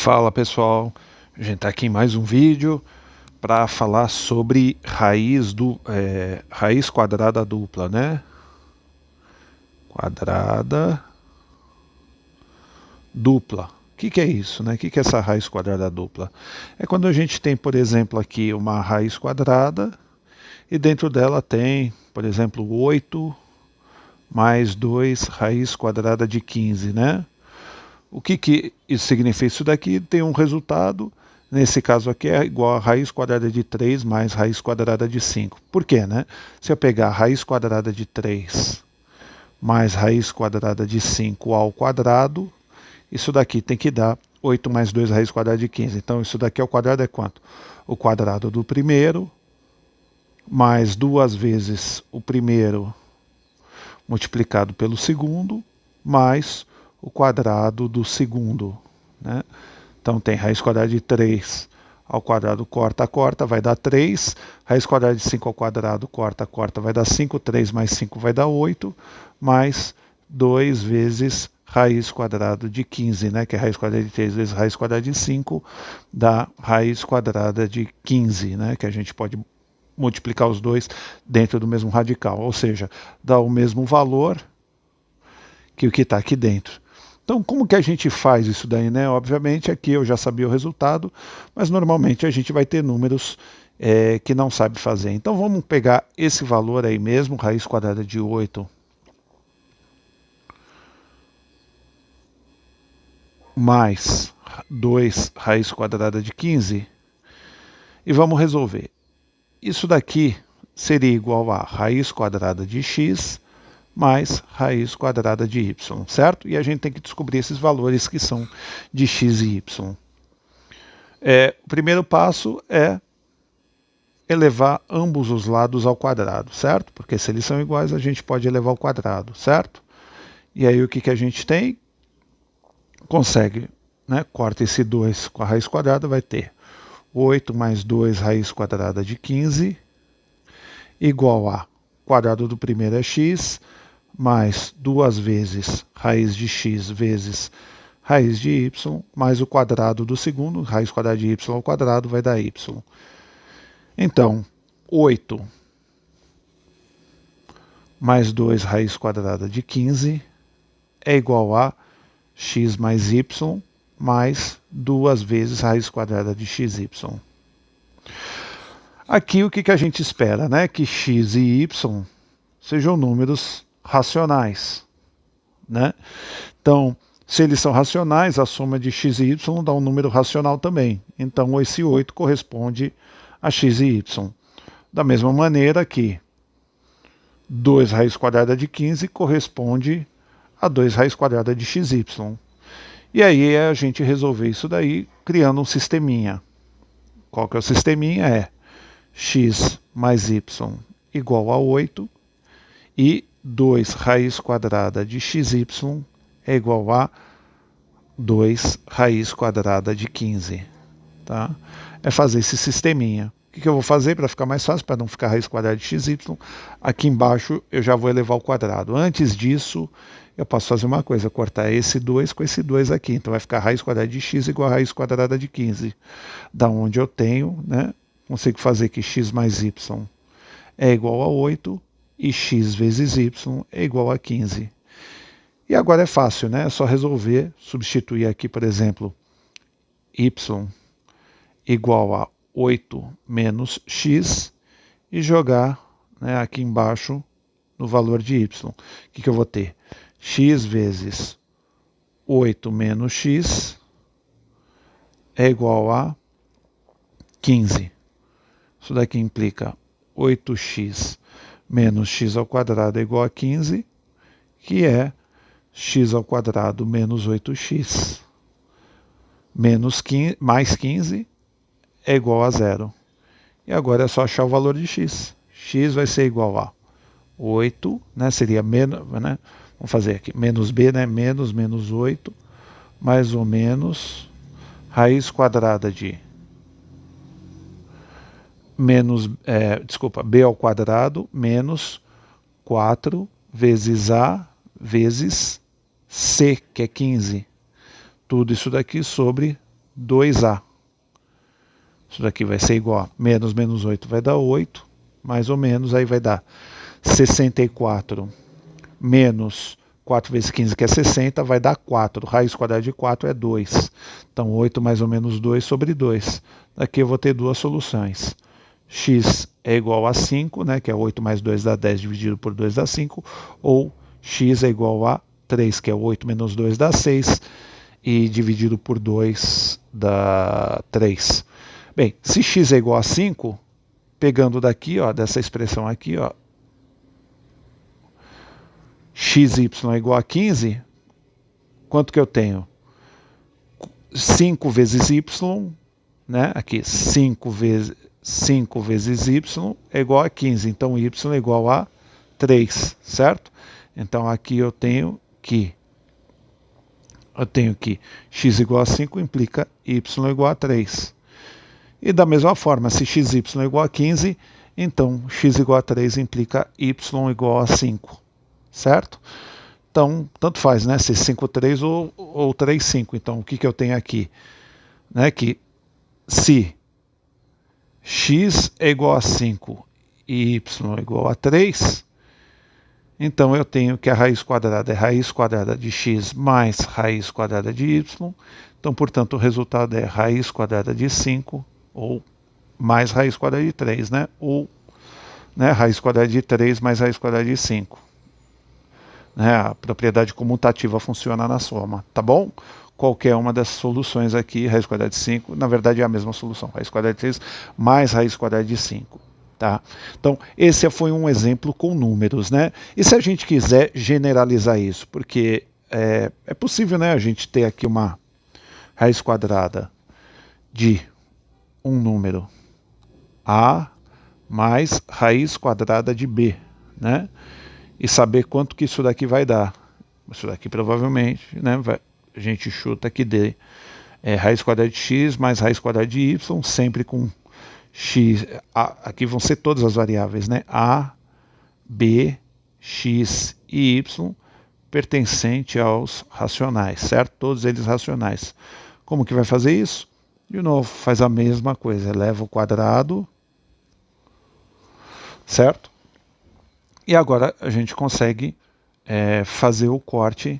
Fala pessoal, a gente está aqui em mais um vídeo para falar sobre raiz quadrada dupla, né? Quadrada dupla. O que é isso, né? O que é essa raiz quadrada dupla? É quando a gente tem, por exemplo, aqui uma raiz quadrada e dentro dela tem, por exemplo, 8 mais 2 raiz quadrada de 15, né? O que isso significa? Isso daqui tem um resultado, nesse caso aqui é igual a raiz quadrada de 3 mais raiz quadrada de 5. Por quê, né? Se eu pegar a raiz quadrada de 3 mais raiz quadrada de 5 ao quadrado, isso daqui tem que dar 8 mais 2 raiz quadrada de 15. Então isso daqui ao quadrado é quanto? O quadrado do primeiro mais 2 vezes o primeiro multiplicado pelo segundo mais o quadrado do segundo, né? Então tem raiz quadrada de 3 ao quadrado, corta, vai dar 3. Raiz quadrada de 5 ao quadrado, corta, vai dar 5. 3 mais 5 vai dar 8. Mais 2 vezes raiz quadrada de 15, né? Que é raiz quadrada de 3 vezes raiz quadrada de 5, dá raiz quadrada de 15, né? Que a gente pode multiplicar os dois dentro do mesmo radical. Ou seja, dá o mesmo valor que o que está aqui dentro. Então, como que a gente faz isso daí, né? Obviamente, aqui eu já sabia o resultado, mas normalmente a gente vai ter números que não sabe fazer. Então, vamos pegar esse valor aí mesmo, raiz quadrada de 8 mais 2 raiz quadrada de 15 e vamos resolver. Isso daqui seria igual a raiz quadrada de x mais raiz quadrada de y, certo? E a gente tem que descobrir esses valores que são de x e y. O primeiro passo é elevar ambos os lados ao quadrado, certo? Porque se eles são iguais, a gente pode elevar ao quadrado, certo? E aí o que a gente tem? Consegue, né? Corta esse 2 com a raiz quadrada, vai ter 8 mais 2 raiz quadrada de 15 igual a quadrado do primeiro é x, mais 2 vezes raiz de x vezes raiz de y, mais o quadrado do segundo, raiz quadrada de y ao quadrado vai dar y. Então, 8 mais 2 raiz quadrada de 15 é igual a x mais y mais 2 vezes raiz quadrada de xy. Aqui o que a gente espera, né? Que x e y sejam números racionais, né? Então, se eles são racionais, a soma de x e y dá um número racional também. Então, esse 8 corresponde a x e y. Da mesma maneira que 2 raiz quadrada de 15 corresponde a 2 raiz quadrada de xy. E aí a gente resolver isso daí criando um sisteminha. Qual que é o sisteminha? É x mais y igual a 8 e 2 raiz quadrada de xy é igual a 2 raiz quadrada de 15. Tá? É fazer esse sisteminha. O que eu vou fazer para ficar mais fácil, para não ficar raiz quadrada de xy? Aqui embaixo eu já vou elevar ao quadrado. Antes disso, eu posso fazer uma coisa, cortar esse 2 com esse 2 aqui. Então vai ficar raiz quadrada de x igual a raiz quadrada de 15. Da onde eu tenho, né? Consigo fazer que x mais y é igual a 8 e x vezes y é igual a 15. E agora é fácil, né? É só resolver, substituir aqui, por exemplo, y igual a 8 menos x e jogar, né, aqui embaixo no valor de y. O que eu vou ter? X vezes 8 menos x é igual a 15. Isso daqui implica 8x menos x ao quadrado é igual a 15, que é x ao quadrado menos 8x menos 15, mais 15 é igual a 0. E agora é só achar o valor de x. X vai ser igual a 8, né? Seria menos, né? Vamos fazer aqui, menos b, né? Menos 8, mais ou menos raiz quadrada de b ao quadrado menos 4 vezes a vezes c, que é 15. Tudo isso daqui sobre 2a. Isso daqui vai ser igual a menos menos 8 vai dar 8, mais ou menos, aí vai dar 64 menos 4 vezes 15, que é 60, vai dar 4. Raiz quadrada de 4 é 2. Então, 8 mais ou menos 2 sobre 2. Aqui eu vou ter duas soluções. X é igual a 5, né, que é 8 mais 2 dá 10, dividido por 2 dá 5. Ou x é igual a 3, que é 8 menos 2 dá 6. E dividido por 2 dá 3. Bem, se x é igual a 5, pegando daqui, ó, dessa expressão aqui, ó, xy é igual a 15, quanto que eu tenho? 5 vezes y, né? Aqui, 5 vezes y é igual a 15, então y é igual a 3, certo? Então aqui eu tenho que x igual a 5 implica y igual a 3. E da mesma forma, se xy é igual a 15, então x igual a 3 implica y igual a 5, certo? Então, tanto faz, né? Se 5, 3 ou 3, 5. Então, o que eu tenho aqui? Né? Que se x é igual a 5 e y é igual a 3, então eu tenho que a raiz quadrada é raiz quadrada de x mais raiz quadrada de y. Então, portanto, o resultado é raiz quadrada de 5 ou mais raiz quadrada de 3, né? Ou, né, raiz quadrada de 3 mais raiz quadrada de 5. Né? A propriedade comutativa funciona na soma, tá bom? Qualquer uma dessas soluções aqui, raiz quadrada de 5, na verdade é a mesma solução, raiz quadrada de 3 mais raiz quadrada de 5. Tá? Então, esse foi um exemplo com números, né? E se a gente quiser generalizar isso, porque é possível, né, a gente ter aqui uma raiz quadrada de um número a mais raiz quadrada de b, né? E saber quanto que isso daqui vai dar. Isso daqui provavelmente, né, a gente chuta que dê raiz quadrada de x mais raiz quadrada de y, sempre com x, aqui vão ser todas as variáveis, né? A, B, x e y pertencente aos racionais, certo? Todos eles racionais. Como que vai fazer isso? De novo, faz a mesma coisa, eleva o quadrado, certo? E agora a gente consegue fazer o corte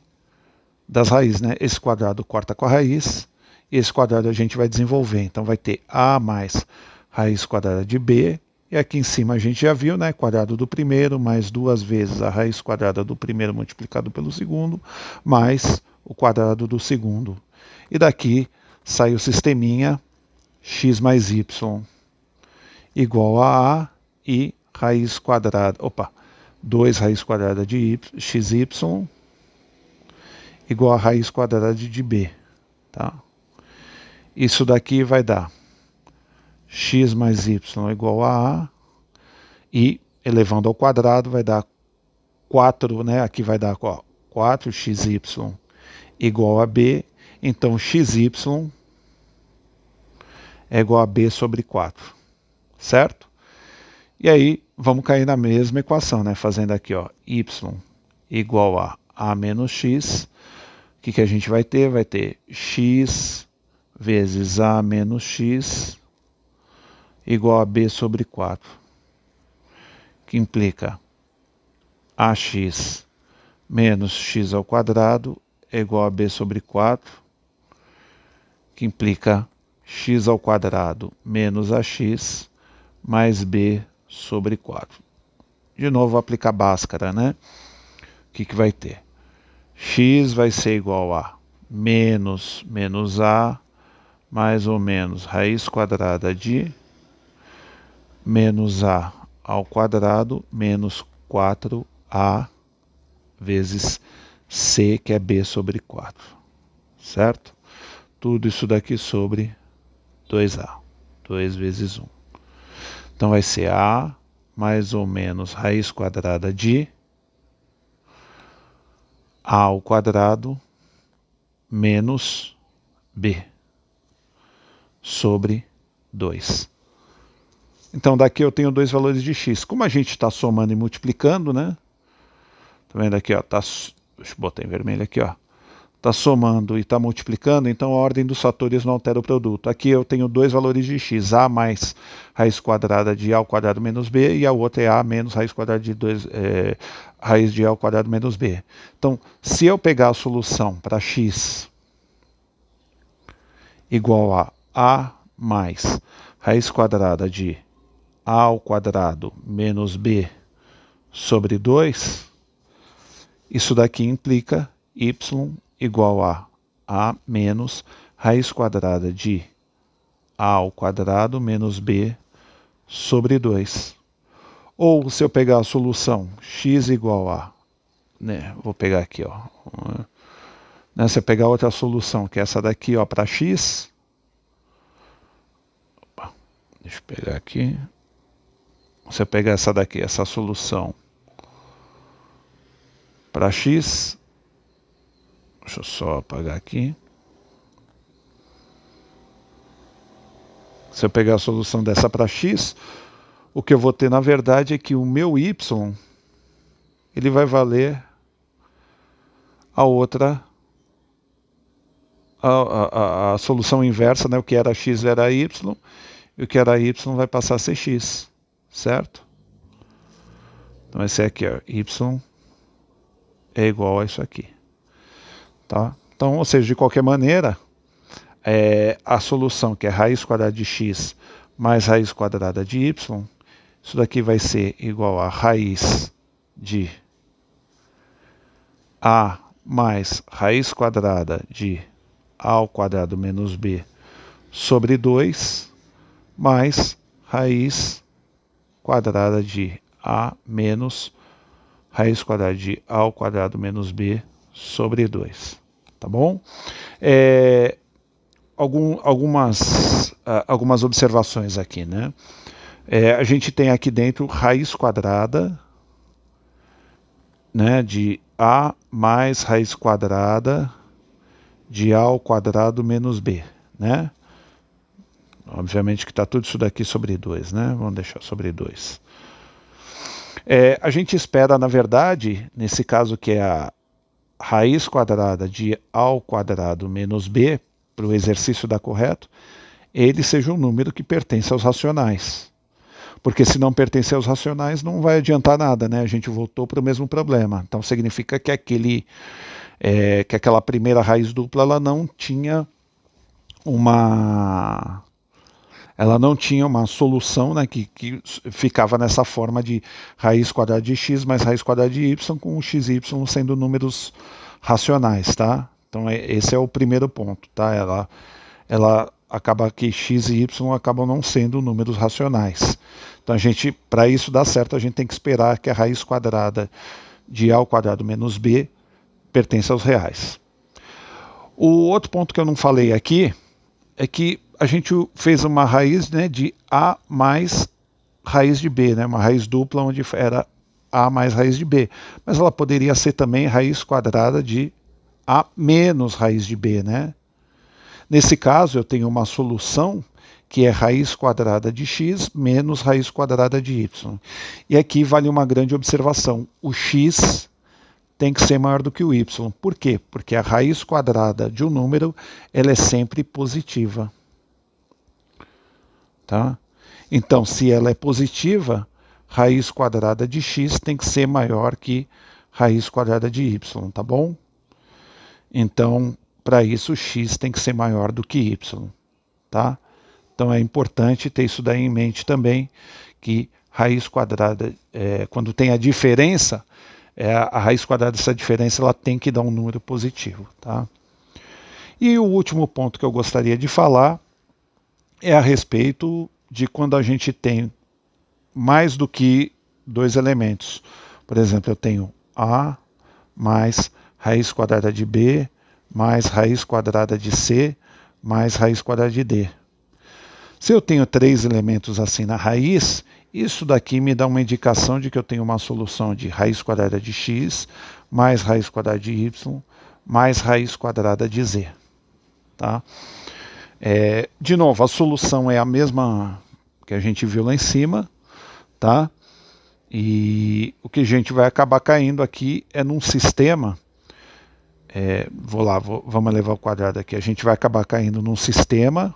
das raízes, né? Esse quadrado corta com a raiz, e esse quadrado a gente vai desenvolver. Então vai ter a mais raiz quadrada de b, e aqui em cima a gente já viu, né? Quadrado do primeiro mais 2 vezes a raiz quadrada do primeiro multiplicado pelo segundo, mais o quadrado do segundo. E daqui sai o sisteminha x mais y igual a e raiz quadrada, 2 raiz quadrada de xy igual a raiz quadrada de b. Tá? Isso daqui vai dar x mais y igual a e elevando ao quadrado vai dar 4, né? Aqui vai dar 4xy igual a b, então xy é igual a b sobre 4, certo? E aí vamos cair na mesma equação, né? Fazendo aqui, ó, y igual a menos x, o que a gente vai ter? Vai ter x vezes a menos x igual a b sobre 4, que implica ax menos x ao quadrado é igual a b sobre 4, que implica x ao quadrado menos ax mais b sobre 4. De novo, aplicar Bhaskara, né? O que vai ter? X vai ser igual a menos a mais ou menos raiz quadrada de menos a ao quadrado menos 4a vezes c, que é b sobre 4, certo? Tudo isso daqui sobre 2a, 2 vezes 1. Então vai ser a mais ou menos raiz quadrada de a ao quadrado menos b sobre 2. Então daqui eu tenho dois valores de x. Como a gente está somando e multiplicando, né? Tá vendo aqui, ó? Deixa eu botar em vermelho aqui, ó. está somando e está multiplicando, então a ordem dos fatores não altera o produto. Aqui eu tenho dois valores de x, a mais raiz quadrada de a ao quadrado menos b, e a outra é a menos raiz quadrada de raiz de a ao quadrado menos b. Então, se eu pegar a solução para x igual a mais raiz quadrada de a ao quadrado menos b sobre 2, isso daqui implica y igual a menos raiz quadrada de a ao quadrado menos b sobre 2. Ou se eu pegar a solução x igual a, né, vou pegar aqui, ó, né, se eu pegar outra solução, que é essa daqui, ó, para x, deixa eu pegar aqui, se eu pegar essa daqui, essa solução para x, deixa eu só apagar aqui. Se eu pegar a solução dessa para x, o que eu vou ter na verdade é que o meu y, ele vai valer a outra, a solução inversa, né? O que era x era y, e o que era y vai passar a ser x, certo? Então esse aqui, ó, y é igual a isso aqui. Tá? Então, ou seja, de qualquer maneira, a solução que é raiz quadrada de x mais raiz quadrada de y, isso daqui vai ser igual a raiz de a mais raiz quadrada de a ao quadrado menos b sobre 2 mais raiz quadrada de a menos raiz quadrada de a ao quadrado menos b sobre 2. Tá bom? Algumas observações aqui, né? A gente tem aqui dentro raiz quadrada, né, de a mais raiz quadrada de a ao quadrado menos b, né? Obviamente que está tudo isso daqui sobre 2, né? Vamos deixar sobre 2. A gente espera, na verdade, nesse caso que é a raiz quadrada de a ao quadrado menos b, para o exercício dar correto, ele seja um número que pertence aos racionais. Porque se não pertencer aos racionais, não vai adiantar nada, né? A gente voltou para o mesmo problema. Então significa que aquela primeira raiz dupla ela não tinha uma solução, né, que ficava nessa forma de raiz quadrada de x mais raiz quadrada de y, com o x e y sendo números racionais, tá? Então esse é o primeiro ponto, tá? Ela acaba que x e y acabam não sendo números racionais. Então para isso dar certo, a gente tem que esperar que a raiz quadrada de a ao quadrado menos b pertence aos reais. O outro ponto que eu não falei aqui é que a gente fez uma raiz, né, de a mais raiz de b, né, uma raiz dupla onde era a mais raiz de b. Mas ela poderia ser também raiz quadrada de a menos raiz de b, né? Nesse caso, eu tenho uma solução que é raiz quadrada de x menos raiz quadrada de y. E aqui vale uma grande observação. O x tem que ser maior do que o y. Por quê? Porque a raiz quadrada de um número ela é sempre positiva. Tá? Então, se ela é positiva, raiz quadrada de x tem que ser maior que raiz quadrada de y, tá bom? Então, para isso, x tem que ser maior do que y, tá? Então é importante ter isso daí em mente também, que raiz quadrada, quando tem a diferença, a raiz quadrada dessa diferença ela tem que dar um número positivo, tá? E o último ponto que eu gostaria de falar é a respeito de quando a gente tem mais do que dois elementos. Por exemplo, eu tenho a mais raiz quadrada de b mais raiz quadrada de c mais raiz quadrada de d. Se eu tenho três elementos assim na raiz, isso daqui me dá uma indicação de que eu tenho uma solução de raiz quadrada de x mais raiz quadrada de y mais raiz quadrada de z. Tá? De novo, a solução é a mesma que a gente viu lá em cima, tá? E o que a gente vai acabar caindo aqui é num sistema vamos elevar ao quadrado aqui. A gente vai acabar caindo num sistema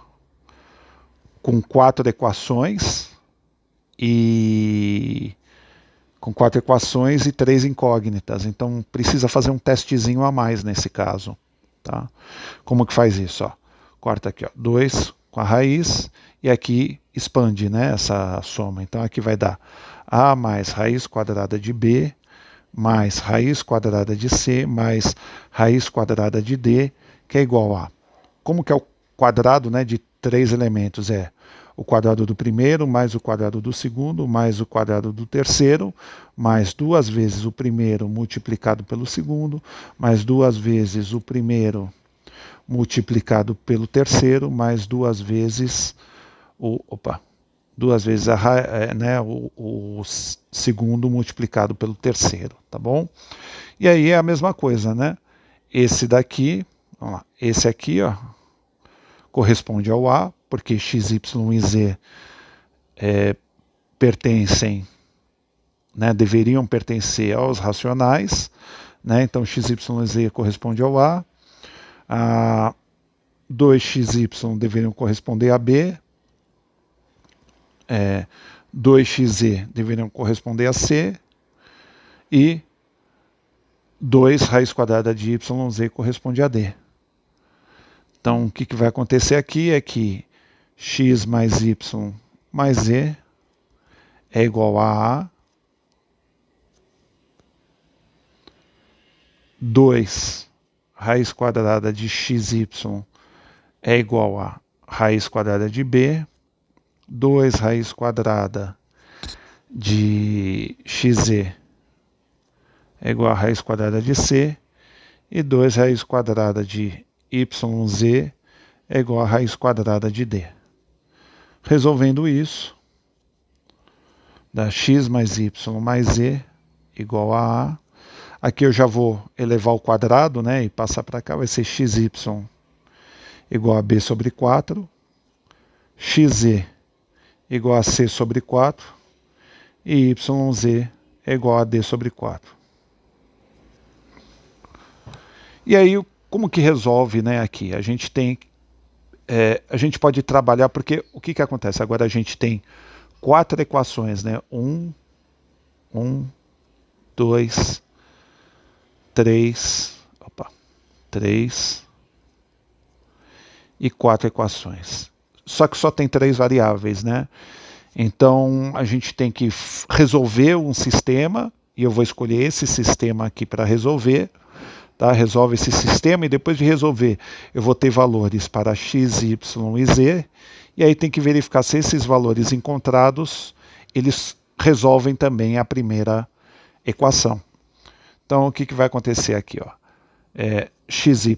com 4 equações e 3 incógnitas. Então precisa fazer um testezinho a mais nesse caso. Tá? Como que faz isso? Ó? Corta aqui, ó, 2 com a raiz e aqui expande, né, essa soma. Então aqui vai dar A mais raiz quadrada de B mais raiz quadrada de C mais raiz quadrada de D, que é igual a... Como que é o quadrado, né, de 3 elementos? É o quadrado do primeiro mais o quadrado do segundo mais o quadrado do terceiro mais 2 vezes o primeiro multiplicado pelo segundo mais 2 vezes o primeiro multiplicado pelo terceiro mais 2 vezes o segundo multiplicado pelo terceiro, tá bom? E aí é a mesma coisa, né? Esse daqui, vamos lá, esse aqui, ó, corresponde ao A, porque x, y e z pertencem, né, deveriam pertencer aos racionais, né? Então x, y e z corresponde ao A, 2xy deveriam corresponder a B, 2xz deveriam corresponder a C e 2 raiz quadrada de yz corresponde a D. Então o que vai acontecer aqui é que x mais y mais z é igual a A, 2 raiz quadrada de xy é igual a raiz quadrada de B, 2 raiz quadrada de xz é igual a raiz quadrada de C e 2 raiz quadrada de yz é igual a raiz quadrada de D. Resolvendo isso, dá x mais y mais z igual a A. Aqui eu já vou elevar ao quadrado, né, e passar para cá, vai ser xy igual a B sobre 4, xz igual a C sobre 4 e yz é igual a D sobre 4. E aí, como que resolve, né, aqui? A gente pode trabalhar, porque o que acontece? Agora a gente tem 4 equações, né? 1, 2, 3 e 4 equações. Só que só tem 3 variáveis, né? Então a gente tem que resolver um sistema, e eu vou escolher esse sistema aqui para resolver. Tá? Resolve esse sistema e depois de resolver eu vou ter valores para x, y e z, e aí tem que verificar se esses valores encontrados, eles resolvem também a primeira equação. Então o que vai acontecer aqui? Ó? Xy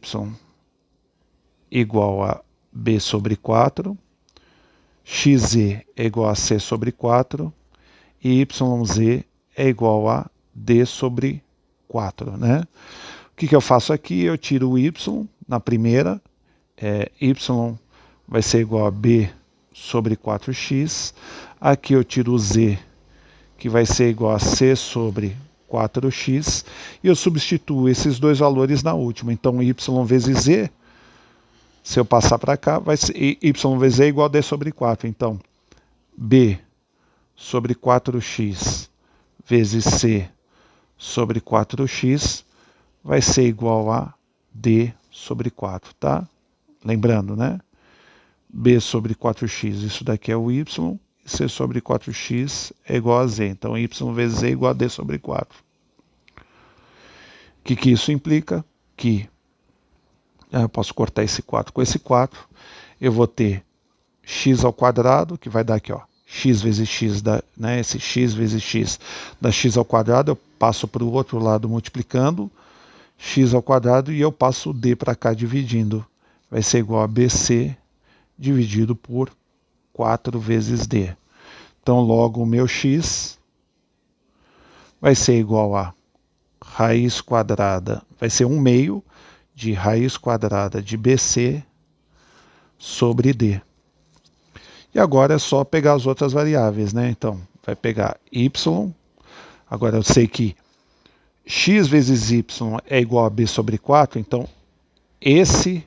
igual a B sobre 4, xz é igual a C sobre 4 e yz é igual a D sobre 4, né? O que eu faço aqui? Eu tiro o y na primeira, y vai ser igual a B sobre 4x, aqui eu tiro o z, que vai ser igual a C sobre 4x, e eu substituo esses dois valores na última. Então y vezes z, se eu passar para cá, vai ser y vezes z é igual a D sobre 4. Então B sobre 4x vezes C sobre 4x vai ser igual a D sobre 4, tá? Lembrando, né? B sobre 4x, isso daqui é o y, e C sobre 4x é igual a z. Então y vezes z é igual a D sobre 4. O que isso implica? Que eu posso cortar esse 4 com esse 4, eu vou ter x ao quadrado, que vai dar aqui, ó, x vezes x, né, esse x vezes x dá x ao quadrado, eu passo para o outro lado multiplicando, x ao quadrado, e eu passo o d para cá dividindo. Vai ser igual a bc dividido por 4 vezes d. Então logo o meu x vai ser igual a raiz quadrada, vai ser 1/2 de raiz quadrada de BC sobre D. E agora é só pegar as outras variáveis, né? Então, vai pegar y, agora eu sei que x vezes y é igual a b sobre 4, então esse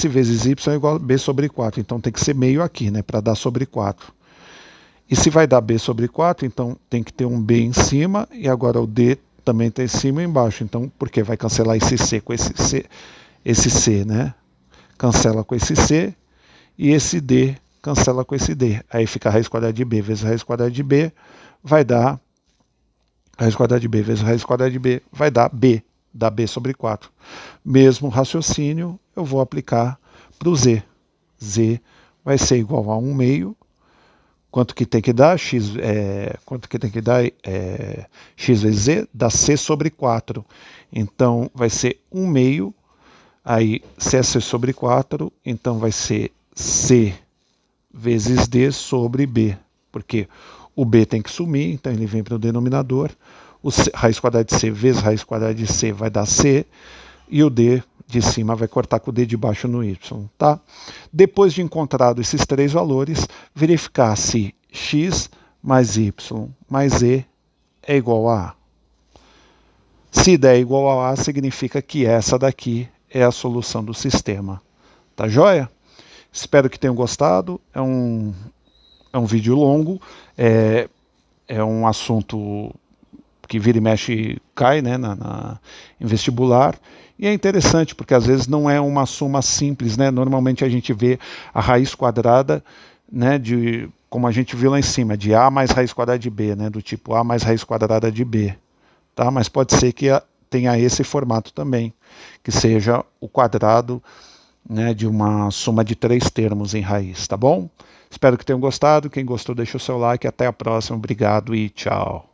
vezes y é igual a b sobre 4, então tem que ser meio aqui, né, para dar sobre 4. E se vai dar b sobre 4, então tem que ter um b em cima, e agora o d também está em cima e embaixo, então porque vai cancelar esse c com esse c, né? Cancela com esse c, e esse d cancela com esse d. Aí fica a raiz quadrada de b vezes a raiz quadrada de b, vai dar raiz quadrada de b vezes raiz quadrada de b, vai dar b, dá b sobre 4. Mesmo raciocínio, eu vou aplicar para o z. Z vai ser igual a 1 meio. Quanto que tem que dar? X vezes z dá c sobre 4. Então vai ser 1 meio. Aí se é c sobre 4, então vai ser c vezes d sobre b. Porque o b tem que sumir, então ele vem para o denominador. O c, raiz quadrada de c vezes raiz quadrada de c vai dar c. E o d de cima vai cortar com o d de baixo no y, tá? Depois de encontrado esses três valores, verificar se x mais y mais z é igual a A. Se der igual a A, significa que essa daqui é a solução do sistema. Tá joia? Espero que tenham gostado. É um vídeo longo, é um assunto que vira e mexe cai, né, em vestibular. E é interessante, porque às vezes não é uma soma simples, né? Normalmente a gente vê a raiz quadrada, né, como a gente viu lá em cima, de A mais raiz quadrada de B, né, do tipo A mais raiz quadrada de B. Tá? Mas pode ser que tenha esse formato também, que seja o quadrado, né, de uma soma de 3 termos em raiz, tá bom? Espero que tenham gostado. Quem gostou, deixa o seu like. Até a próxima. Obrigado e tchau.